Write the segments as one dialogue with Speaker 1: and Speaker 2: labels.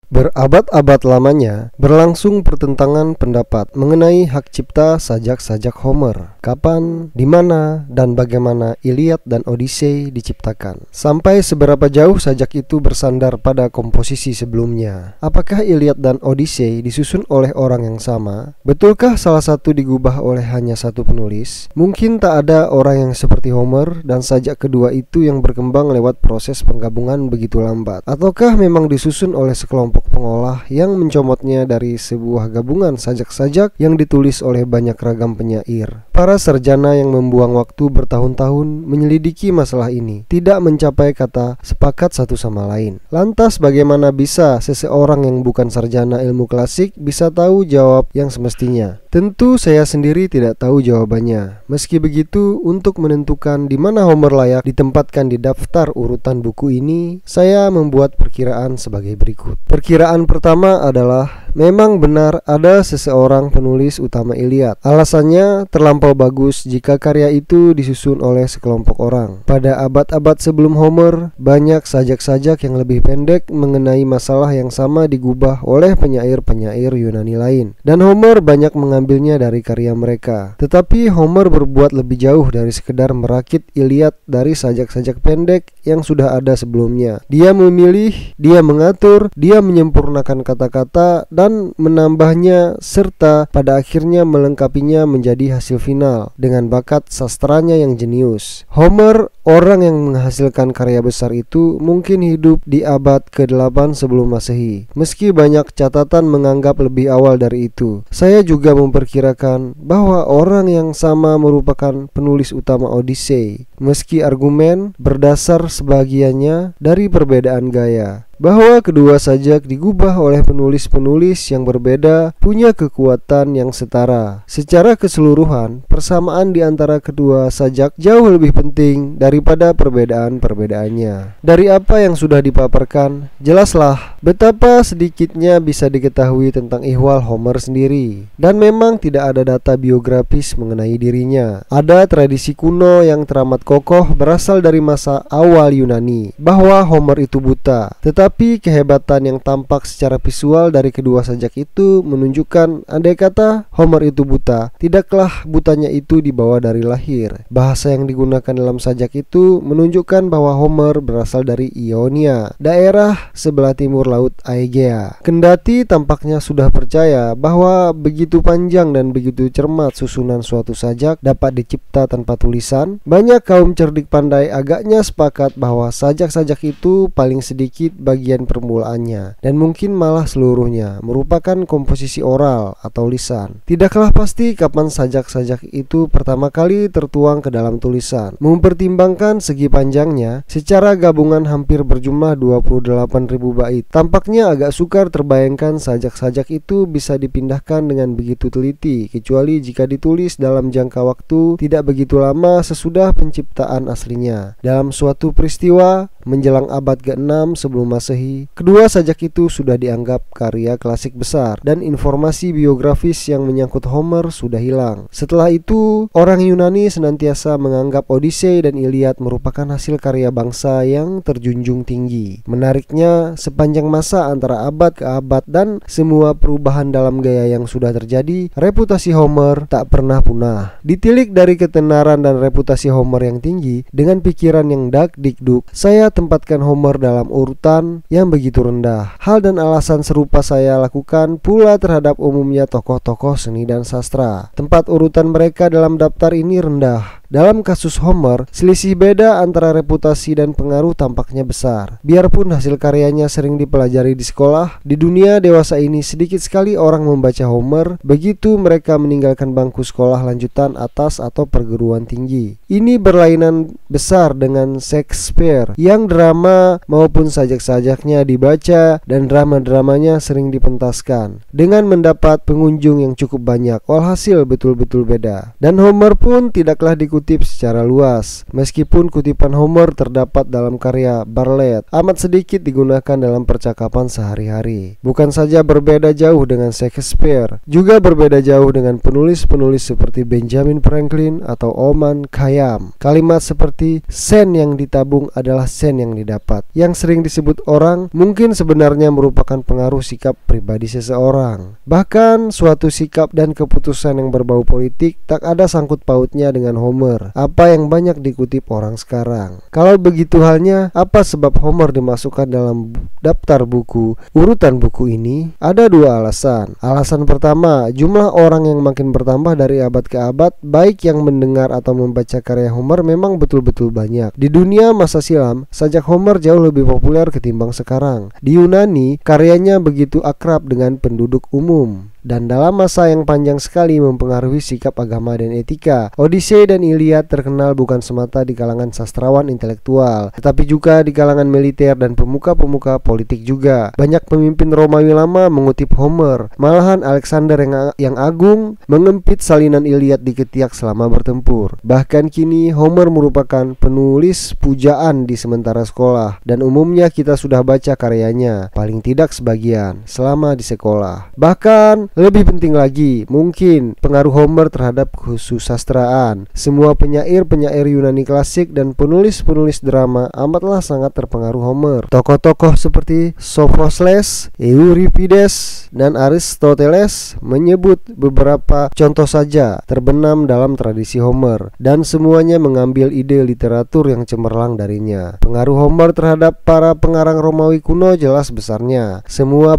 Speaker 1: Berabad-abad lamanya berlangsung pertentangan pendapat mengenai hak cipta sajak-sajak Homer. Kapan, di mana, dan bagaimana Iliad dan Odyssey diciptakan. Sampai seberapa jauh sajak itu bersandar pada komposisi sebelumnya. Apakah Iliad dan Odyssey disusun oleh orang yang sama? Betulkah salah satu digubah oleh hanya satu penulis? Mungkin tak ada orang yang seperti Homer dan sajak kedua itu yang berkembang lewat proses penggabungan begitu lambat. Ataukah memang disusun oleh sekelompok pengolah yang mencomotnya dari sebuah gabungan sajak-sajak yang ditulis oleh banyak ragam penyair. Para sarjana yang membuang waktu bertahun-tahun menyelidiki masalah ini tidak mencapai kata sepakat satu sama lain. Lantas bagaimana bisa seseorang yang bukan sarjana ilmu klasik bisa tahu jawab yang semestinya? Tentu saya sendiri tidak tahu jawabannya. Meski begitu, untuk menentukan di mana Homer layak ditempatkan di daftar urutan buku ini, saya membuat perkiraan sebagai berikut. Perkiraan pertama adalah memang benar ada seseorang penulis utama Iliad. Alasannya terlampau bagus jika karya itu disusun oleh sekelompok orang. Pada abad-abad sebelum Homer, banyak sajak-sajak yang lebih pendek mengenai masalah yang sama digubah oleh penyair-penyair Yunani lain. Dan Homer banyak mengambilnya dari karya mereka. Tetapi Homer berbuat lebih jauh dari sekedar merakit Iliad dari sajak-sajak pendek yang sudah ada sebelumnya. Dia memilih, dia mengatur, dia menyempurnakan kata-kata dan menambahnya serta pada akhirnya melengkapinya menjadi hasil final dengan bakat sastranya yang jenius. Homer, orang yang menghasilkan karya besar itu, mungkin hidup di abad ke-8 sebelum Masehi. Meski banyak catatan menganggap lebih awal dari itu, saya juga memperkirakan bahwa orang yang sama merupakan penulis utama Odyssey, meski argumen berdasar sebagiannya dari perbedaan gaya. Bahwa kedua sajak digubah oleh penulis-penulis yang berbeda punya kekuatan yang setara. Secara keseluruhan, persamaan di antara kedua sajak jauh lebih penting daripada perbedaan-perbedaannya. Dari apa yang sudah dipaparkan, jelaslah betapa sedikitnya bisa diketahui tentang ihwal Homer sendiri. Dan memang tidak ada data biografis mengenai dirinya. Ada tradisi kuno yang teramat kokoh berasal dari masa awal Yunani, bahwa Homer itu buta. Tapi kehebatan yang tampak secara visual dari kedua sajak itu menunjukkan andai kata Homer itu buta, tidaklah butanya itu dibawa dari lahir. Bahasa yang digunakan dalam sajak itu menunjukkan bahwa Homer berasal dari Ionia, daerah sebelah timur laut Aegea. Kendati tampaknya sudah percaya bahwa begitu panjang dan begitu cermat susunan suatu sajak dapat dicipta tanpa tulisan, banyak kaum cerdik pandai agaknya sepakat bahwa sajak-sajak itu paling sedikit bagian permulaannya dan mungkin malah seluruhnya merupakan komposisi oral atau lisan. Tidaklah pasti kapan sajak-sajak itu pertama kali tertuang ke dalam tulisan. Mempertimbangkan segi panjangnya, secara gabungan hampir berjumlah 28.000 bait. Tampaknya agak sukar terbayangkan sajak-sajak itu bisa dipindahkan dengan begitu teliti, kecuali jika ditulis dalam jangka waktu tidak begitu lama sesudah penciptaan aslinya. Dalam suatu peristiwa menjelang abad ke-6 sebelum Masehi, kedua sajak itu sudah dianggap karya klasik besar dan informasi biografis yang menyangkut Homer sudah hilang. Setelah itu, orang Yunani senantiasa menganggap Odyssey dan Iliad merupakan hasil karya bangsa yang terjunjung tinggi. Menariknya, sepanjang masa antara abad ke abad dan semua perubahan dalam gaya yang sudah terjadi, reputasi Homer tak pernah punah. Ditilik dari ketenaran dan reputasi Homer yang tinggi dengan pikiran yang dak-dikduk, saya tempatkan Homer dalam urutan yang begitu rendah. Hal dan alasan serupa saya lakukan pula terhadap umumnya tokoh-tokoh seni dan sastra. Tempat urutan mereka dalam daftar ini rendah. Dalam kasus Homer, selisih beda antara reputasi dan pengaruh tampaknya besar. Biarpun hasil karyanya sering dipelajari di sekolah, di dunia dewasa ini sedikit sekali orang membaca Homer begitu mereka meninggalkan bangku sekolah lanjutan atas atau perguruan tinggi. Ini berlainan besar dengan Shakespeare yang drama maupun sajak-sajaknya dibaca dan drama-dramanya sering dipentaskan dengan mendapat pengunjung yang cukup banyak. Walhasil betul-betul beda. Dan Homer pun tidaklah dikutip dikutip secara luas. Meskipun kutipan Homer terdapat dalam karya Bartlett, amat sedikit digunakan dalam percakapan sehari-hari. Bukan saja berbeda jauh dengan Shakespeare, juga berbeda jauh dengan penulis-penulis seperti Benjamin Franklin atau Oman Khayyam. Kalimat seperti sen yang ditabung adalah sen yang didapat, yang sering disebut orang, mungkin sebenarnya merupakan pengaruh sikap pribadi seseorang. Bahkan suatu sikap dan keputusan yang berbau politik tak ada sangkut pautnya dengan Homer, apa yang banyak dikutip orang sekarang. Kalau begitu halnya, apa sebab Homer dimasukkan dalam daftar buku urutan buku ini? Ada dua alasan. Alasan pertama, jumlah orang yang makin bertambah dari abad ke abad, baik yang mendengar atau membaca karya Homer memang betul-betul banyak. Di dunia masa silam, sajak Homer jauh lebih populer ketimbang sekarang. Di Yunani, karyanya begitu akrab dengan penduduk umum, dan dalam masa yang panjang sekali mempengaruhi sikap agama dan etika. Odyssey dan Iliad terkenal bukan semata di kalangan sastrawan intelektual, tetapi juga di kalangan militer dan pemuka-pemuka politik juga. Banyak pemimpin Romawi lama mengutip Homer. Malahan Alexander yang agung mengempit salinan Iliad di ketiak selama bertempur. Bahkan kini Homer merupakan penulis pujaan di sementara sekolah, dan umumnya kita sudah baca karyanya, paling tidak sebagian, selama di sekolah. Bahkan lebih penting lagi, mungkin pengaruh Homer terhadap kesusastraan. Semua penyair-penyair Yunani klasik dan penulis-penulis drama amatlah sangat terpengaruh Homer. Tokoh-tokoh seperti Sophocles, Euripides, dan Aristoteles menyebut beberapa contoh saja terbenam dalam tradisi Homer, dan semuanya mengambil ide literatur yang cemerlang darinya. Pengaruh Homer terhadap para pengarang Romawi kuno jelas besarnya. Semua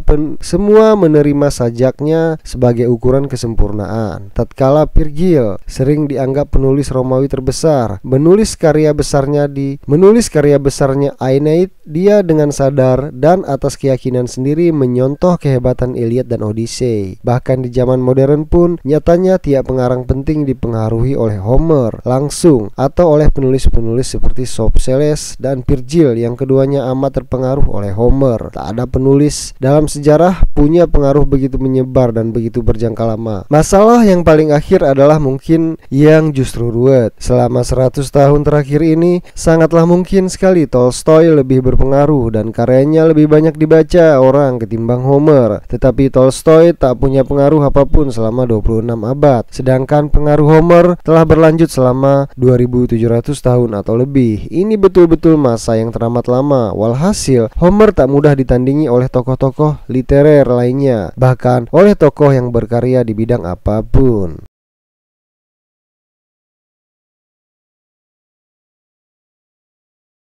Speaker 1: menerima sajaknya sebagai ukuran kesempurnaan. Tatkala Virgil sering dianggap penulis Romawi terbesar, menulis karya besarnya Aeneid, dia dengan sadar dan atas keyakinan sendiri menyontoh kehebatan Iliad dan Odyssey. Bahkan di zaman modern pun nyatanya tiap pengarang penting dipengaruhi oleh Homer langsung atau oleh penulis-penulis seperti Sophocles dan Virgil yang keduanya amat terpengaruh oleh Homer. Tak ada penulis dalam sejarah punya pengaruh begitu menyebar dan begitu berjangka lama. Masalah yang paling akhir adalah mungkin yang justru ruwet. Selama 100 tahun terakhir ini sangatlah mungkin sekali Tolstoy lebih berpengaruh dan karyanya lebih banyak dibaca orang ketimbang Homer. Tetapi Tolstoy tak punya pengaruh apapun selama 26 abad, sedangkan pengaruh Homer telah berlanjut selama 2700 tahun atau lebih. Ini betul-betul masa yang teramat lama. Walhasil, Homer tak mudah ditandingi oleh tokoh-tokoh literer lainnya, bahkan oleh tokoh yang berkarya di bidang apapun.